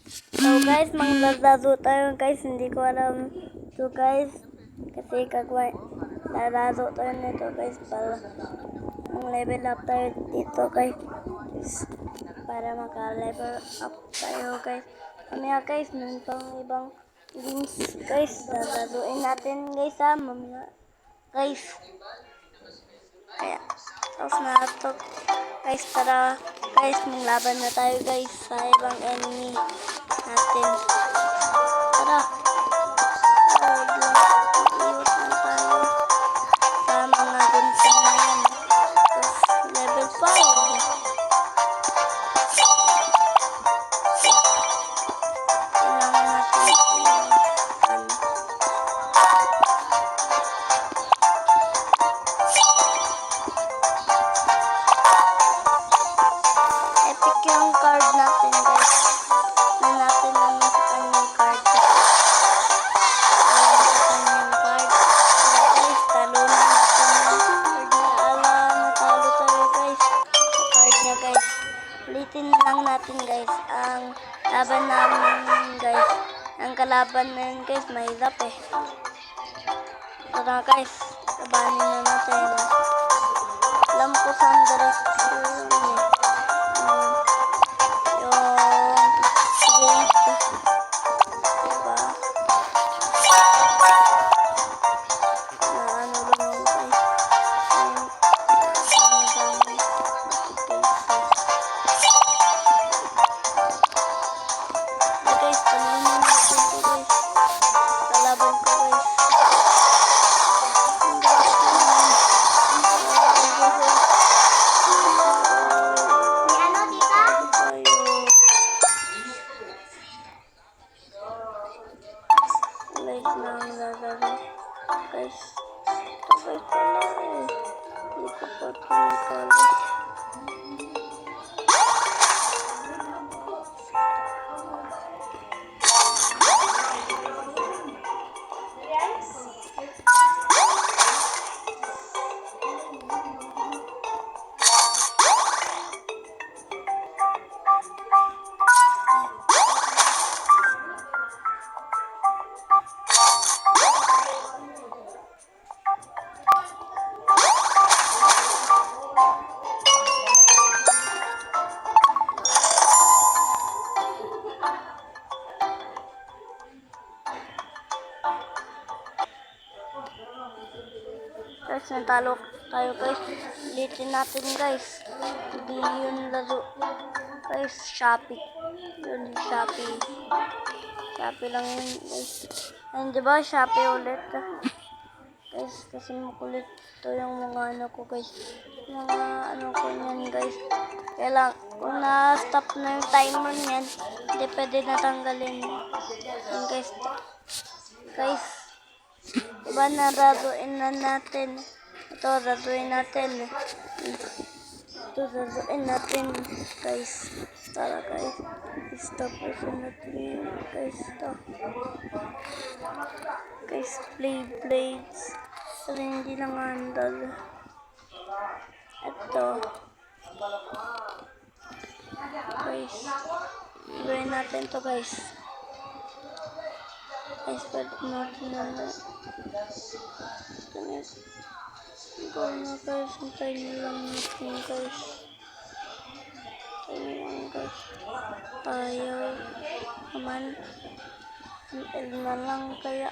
So guys, maglalaro tayo guys. Hindi ko alam to guys. Kasi lalaro tayo nito guys. Para level up tayo dito guys. Para maka-level up tayo guys. Mamaya guys, meron pang ibang games guys. Lalaruin natin guys ha. Mamaya guys. Kaya, tapos na ito. Guys, tara. Guys, maglaban na tayo guys sa ibang enemy natin. Tara. Iwas na tayo sa mga gunsang na yan. Tapos, level 5. Kailangan natin epic yung card natin guys. Na natin lang sa kanyang card. Kanyang card. Guys, talo na natin yung card niya. Natalo tayo guys. Sa card niya guys. Ulitin na lang natin guys. Ang laban namin guys. Ang kalaban na yun guys. Mahirap eh. Tara guys. Labanin na natin. Alam ko saan direksyon eh. Guys, ito guys pala eh. Hindi ko pa ito guys, natalo tayo guys. Ulitin natin guys. Hindi yun laro. Guys, Shopee. Yun, Shopee. Shopee lang yun guys. Ayun, diba? Shopee ulit. Guys, kasi makulit ito yung mga ano ko guys. Mga ano ko yan guys. Kaya lang, kung na-stop na yung timer niyan, hindi pwede natanggalin. Yun guys. Guys. Diba nararuin na natin. Ito, raruin natin. Ito, raruin natin. Guys. Tara guys. Stop version natin. Guys, ito. Guys, play blades. Pero hindi lang handle. Ito. Guys. Gawin natin to guys. Guys, pwede natin na guys. Gawin na guys. Hintayin nyo lang natin guys. Hintayin nyo lang guys. Ayaw naman. L na lang kaya.